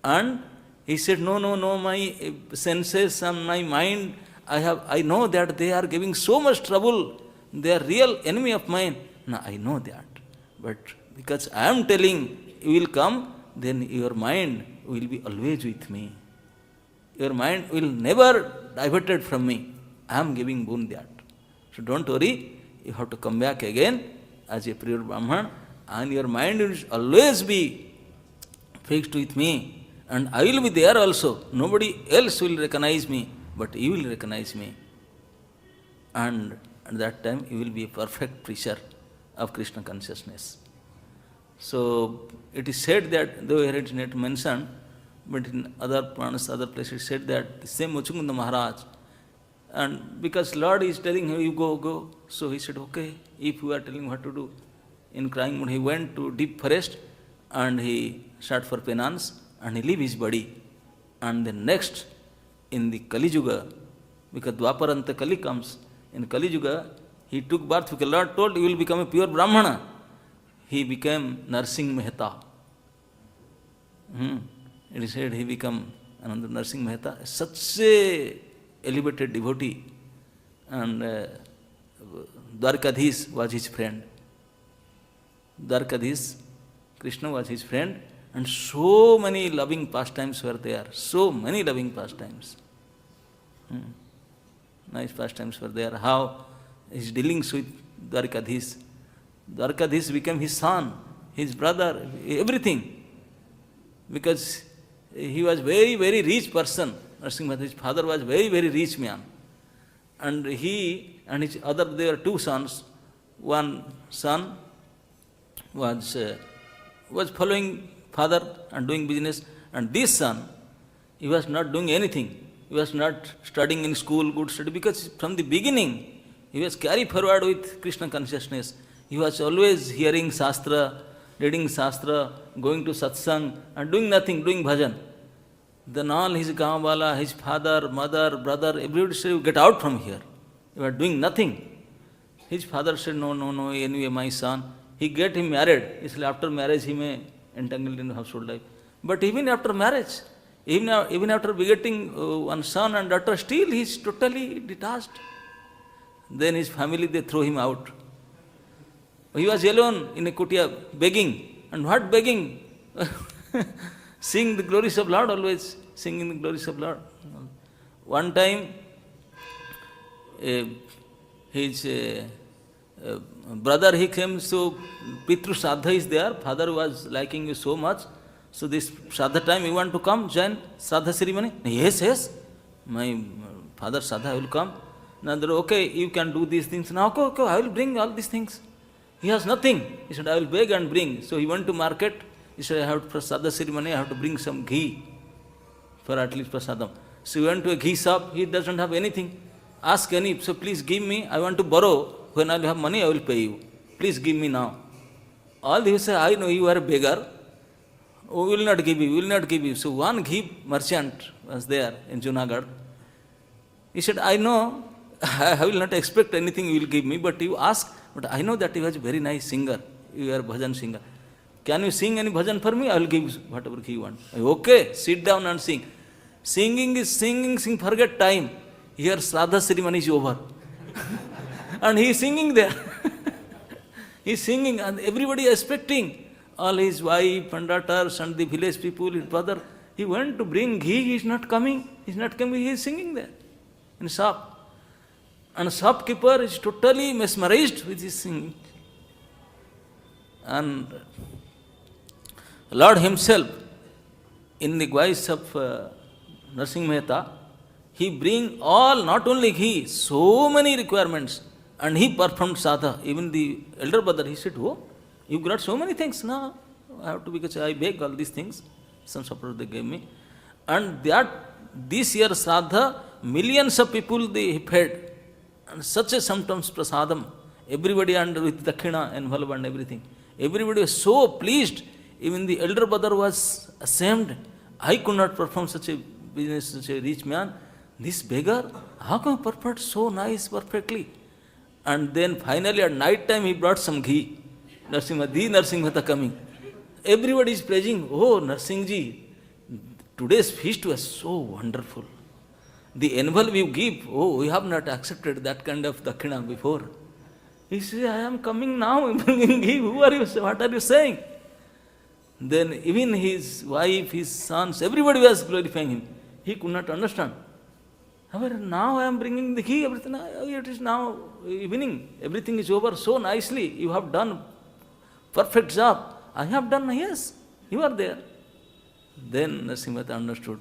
And he said, no, my senses and my mind, I know that they are giving so much trouble. They are real enemy of mine. No, I know that. But because I am telling you will come, then your mind will be always with me. Your mind will never diverted from me. I am giving boon that. So don't worry, you have to come back again as a pure Brahman, and your mind will always be fixed with me, and I will be there also. Nobody else will recognize me, but you will recognize me. And at that time you will be a perfect preacher of Krishna consciousness. So it is said that, though it is not mentioned, but in other Puranas, other places, it said that the same Muchukunda Maharaj, and because Lord is telling him, you go, so he said, okay, if you are telling what to do. In crying mood, he went to deep forest and he sought for penance and he leave his body. And then next, in the Kali Yuga, because Dvaparanta Kali comes, in Kali Yuga, he took birth because Lord told you will become a pure Brahmana. He became Narsingh Mehta. It is said he became another Narsingh Mehta, such a elevated devotee, and Dwarkadhish was his friend. Dwarkadhish, Krishna was his friend, and so many loving pastimes were there, so many loving pastimes. Nice pastimes were there. How his dealings with Dwarkadhish. Dwarkadhish became his son, his brother, everything. Because he was very, very rich person. His father was very, very rich man. And he and his other, there were two sons. One son was following father and doing business. And this son, he was not doing anything. he was not studying in school, good study, because from the beginning, he was carried forward with Krishna consciousness. He was always hearing Shastra, reading Shastra, going to satsang, and doing nothing, doing bhajan. Then all his gaonwala, his father, mother, brother, everybody said, get out from here. You are doing nothing. His father said, no, no, no, anyway, my son. He get him married. He said, after marriage, he may entangle in household life. But even after marriage, even after begetting one son and daughter, still he is totally detached. Then his family, they throw him out. He was alone in a kutia begging. And what begging? Sing the glories of Lord always. Singing the glories of Lord. One time, his brother, he came, so Pitru Shraddha is there. Father was liking you so much. So this Shraddha time, you want to come, join Shraddha ceremony? Yes, yes. My father Shraddha will come. Now, okay, you can do these things. Now, okay, I will bring all these things. He has nothing. He said, I will beg and bring. So he went to market. He said, I have for Shraddha ceremony, I have to bring some ghee for at least prasadam. So he went to a ghee shop. He doesn't have anything. Ask any, so please give me. I want to borrow. When I will have money, I will pay you. Please give me now. All they say, I know you are a beggar. Oh, we will not give you, we will not give you. So one ghee merchant was there in Junagadh. He said, I know, I will not expect anything you will give me, but you ask. But I know that you are a very nice singer. You are a bhajan singer. Can you sing any bhajan for me? I will give you whatever ghee you want. Okay, sit down and sing. Singing is singing, forget time. Here Shraddha ceremony is over. And he is singing there. He is singing and everybody is expecting. All his wife and daughters and the village people, his brother. He went to bring ghee, he is not coming. He is not coming, he is singing there in a shop. And the shopkeeper is totally mesmerized with his singing. And Lord himself, in the guise of Narsingh Mehta, he bring all, not only he, so many requirements. And he performed sadha. Even the elder brother, he said, oh, you got so many things. No, I have to, because I beg all these things. Some support they gave me. And that, this year sadha, millions of people they fed. And such a sometimes prasadam. Everybody under with dakshina and valva and everything. Everybody was so pleased. Even the elder brother was ashamed. I could not perform such a business, such a rich man. This beggar, how come he performed so nice, perfectly? And then finally at night time he brought some ghee. Narsingh Mehta coming. Everybody is praising, oh Narsinghji, today's feast was so wonderful. The envelope you give, oh, we have not accepted that kind of dakshina before. He says, I am coming now, bringing ghee. Who are you? What are you saying? Then even his wife, his sons, everybody was glorifying him. He could not understand. However, now I am bringing the ghee, everything. It is now evening. Everything is over so nicely. You have done perfect job. I have done, yes. You are there. Then Narsingh Mehta understood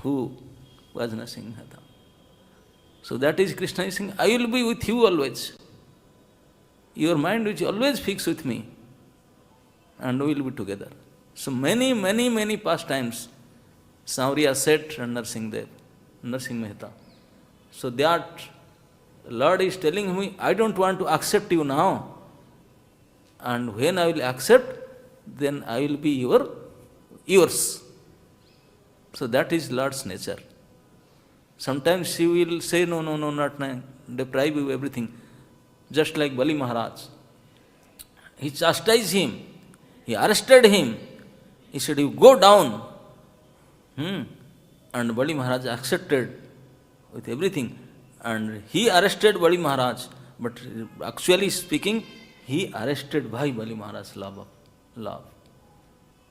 who was Narsingh Mehta. So that is Krishna is saying, I will be with you always. Your mind which always fixed with me. And we will be together. So many pastimes, Sauriya Seth and Narsingh Mehta. So that Lord is telling me, I don't want to accept you now. And when I will accept, then I will be yours. So that is Lord's nature. Sometimes He will say, no, not now, deprive you everything. Just like Bali Maharaj. He chastised him. He arrested him. He said, you go down. And Bali Maharaj accepted with everything. And he arrested Bali Maharaj. But actually speaking, he arrested by Bali Maharaj's love.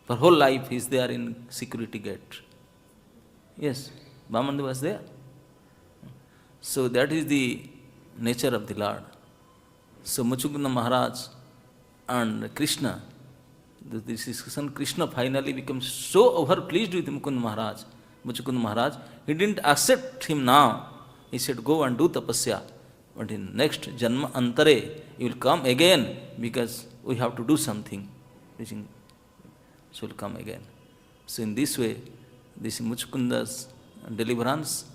For whole life he is there in security gate. Yes, Brahmaṇa was there. So that is the nature of the Lord. So Muchukunda Maharaj and Krishna, this discussion, Krishna finally becomes so overpleased with Muchukunda Maharaj, he didn't accept him now. He said, go and do tapasya. But in next anantare, you will come again because we have to do something. So will come again. So in this way, this Muchukunda's deliverance,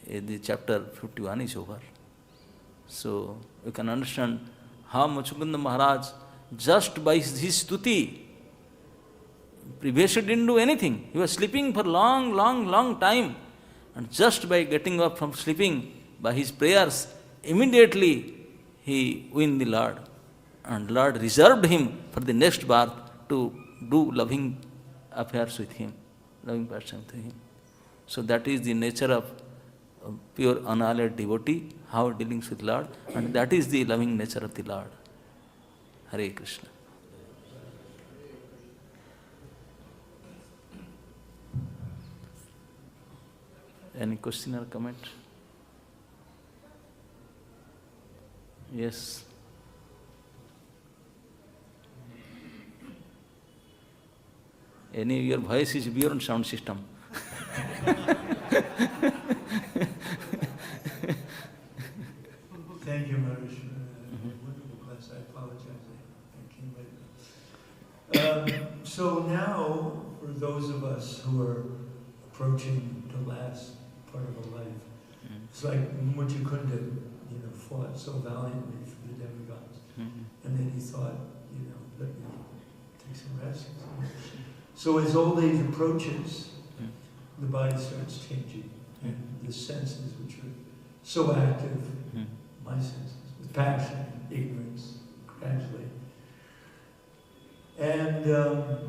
the chapter 51 is over. So you can understand how Muchukunda Maharaj, just by his stuti, previously didn't do anything. He was sleeping for long time. And just by getting up from sleeping, by his prayers, immediately he won the Lord. And Lord reserved him for the next birth to do loving affairs with him, loving passion with him. So that is the nature of pure unalloyed devotee, how dealings with Lord, and that is the loving nature of the Lord. Hare Krishna. Any question or comment? Yes. Your voice is beyond sound system. Thank you, Maharaj. Wonderful class. I apologize. I came late. So now, for those of us who are approaching the last part of our life, it's like Muchukunda, fought so valiantly for the demigods, and then he thought, let me take some rest. So as old age approaches, the body starts changing, and the senses, which are so active, my senses, with passion, ignorance, gradually. And, the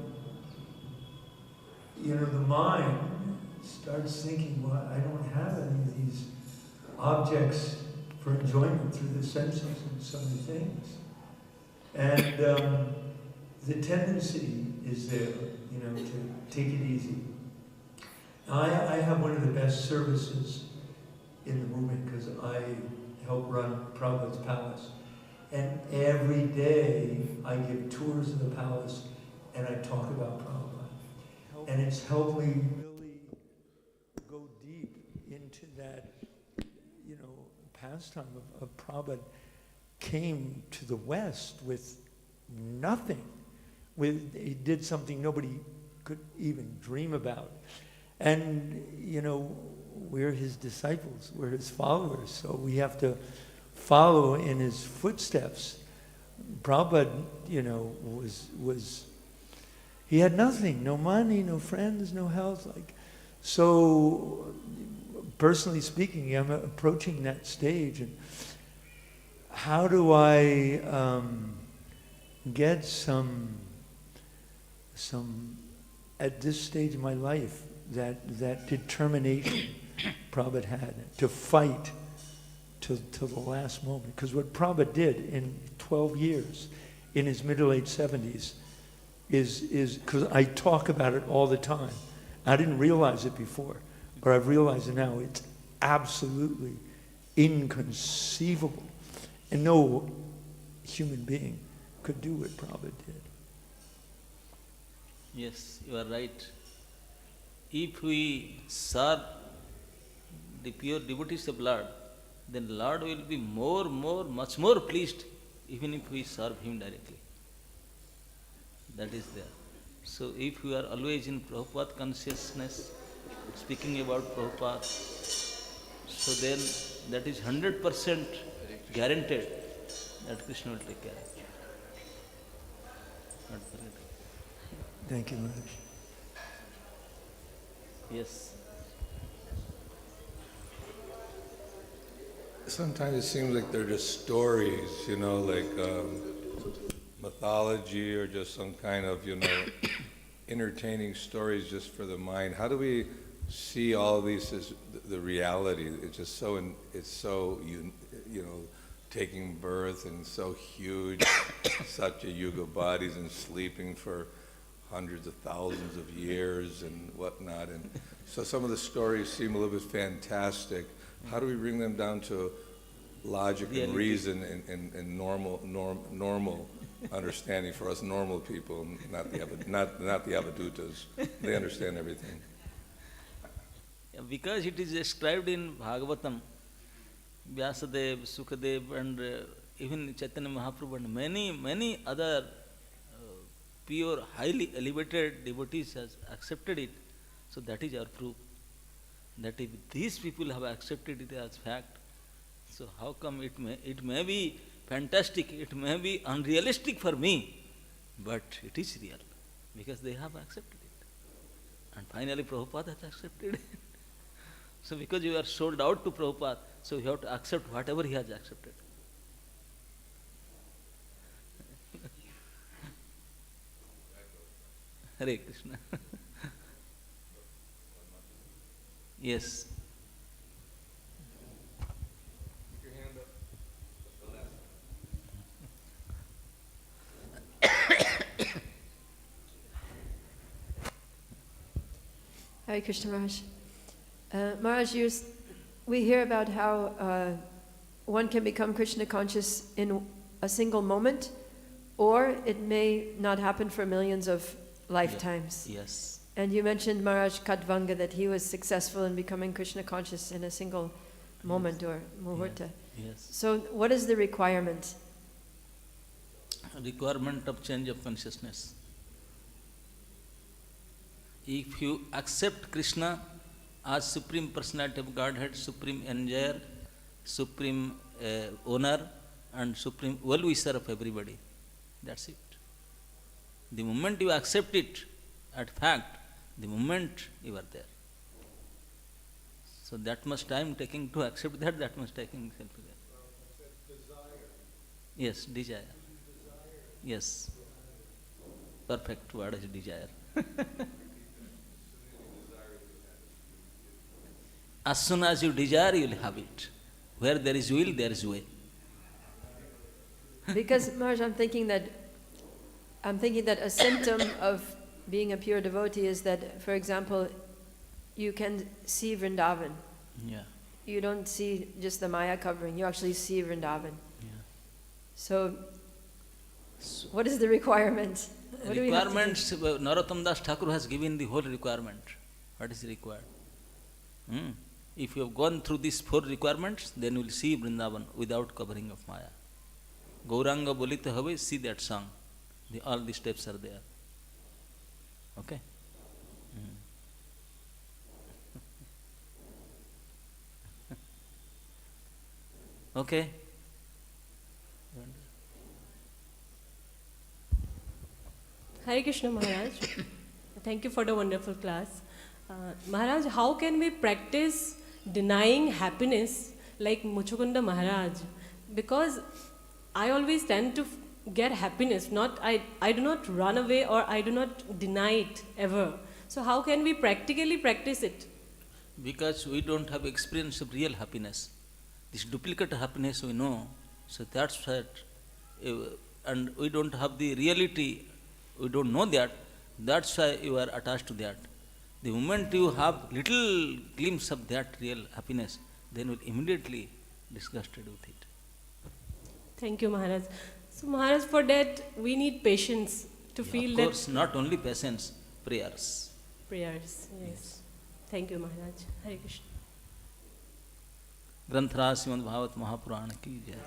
mind starts thinking, well, I don't have any of these objects for enjoyment through the senses and so many things. And the tendency is there, to take it easy. Now, I have one of the best services in the movement because I help run Prabhupada's palace. And every day I give tours of the palace and I talk about Prabhupada. And it's helped me really go deep into that, pastime of Prabhupada came to the West with nothing. He did something nobody could even dream about. And, we're his disciples, we're his followers, so we have to follow in his footsteps. Prabhupada, he had nothing, no money, no friends, no health. So, personally speaking, I'm approaching that stage, and how do I get some at this stage of my life, that determination Prabhupada had to fight to the last moment. Because what Prabhupada did in 12 years, in his middle-aged 70s, is because I talk about it all the time. I didn't realize it before, but I've realized it now. It's absolutely inconceivable. And no human being could do what Prabhupada did. Yes, you are right. If we serve the pure devotees of Lord, then Lord will be much more pleased even if we serve Him directly. That is there. So if we are always in Prabhupada consciousness, speaking about Prabhupada, so then that is 100% guaranteed that Krishna will take care of it. Thank you, Maharaj. Yes. Sometimes it seems like they're just stories, like mythology or just some kind of, entertaining stories just for the mind. How do we see all of these as the reality? It's just so, taking birth and so huge, such a yuga bodies and sleeping for hundreds of thousands of years and whatnot. And so some of the stories seem a little bit fantastic. How do we bring them down to logic and reason and normal understanding for us normal people, not the avadutas? They understand everything. Because it is described in Bhagavatam, Vyasadeva, Sukadeva, and even Chaitanya Mahaprabhu and many other pure, highly elevated devotees has accepted it. So that is our proof. that if these people have accepted it as fact, so how come it may be fantastic, it may be unrealistic for me, but it is real, because they have accepted it. And finally Prabhupada has accepted it. So because you are sold out to Prabhupada, so you have to accept whatever he has accepted. Hare Krishna. Yes. Keep your hand up. Hare Krishna Maharaj. Maharaj, we hear about how one can become Krishna conscious in a single moment, or it may not happen for millions of lifetimes. Yes. And you mentioned Maharaj Kadvanga, that he was successful in becoming Krishna conscious in a single moment or muhurta. Yes. So what is the requirement? Requirement of change of consciousness. If you accept Krishna as Supreme Personality of Godhead, Supreme Enjoyer, Supreme Owner, and Supreme Well-wisher of everybody, that's it. The moment you accept it at fact, the moment you are there. So that much time taking to accept that, that much taking self there. Yes, desire. Yes. Perfect word is desire. As soon as you desire, you will have it. Where there is will, there is way. Because Maharaj, I'm thinking that a symptom of being a pure devotee is that, for example, you can see Vrindavan. Yeah. You don't see just the Maya covering, you actually see Vrindavan. Yeah. So, what is the requirement? What do we have to do? Requirements, Narottam Das Thakur has given the whole requirement. What is required? If you have gone through these 4 requirements, then you will see Vrindavan without covering of Maya. Gauranga Bolite Have, see that song. All the steps are there. Okay? Okay? Hare Krishna Maharaj. Thank you for the wonderful class. Maharaj, how can we practice denying happiness like Muchukunda Maharaj? Because I always tend to get happiness, I do not run away or I do not deny it ever. So how can we practically practice it? Because we don't have experience of real happiness. This duplicate happiness we know, so that's what, and we don't have the reality, we don't know that, that's why you are attached to that. The moment you have little glimpse of that real happiness, then you will immediately disgusted with it. Thank you, Maharaj. So Maharaj, for that we need patience to feel that. Of course, not only patience, prayers. Prayers, yes. Thank you, Maharaj. Hare Krishna. ग्रंथराज Shrimad Bhagavat Mahapuran की जय।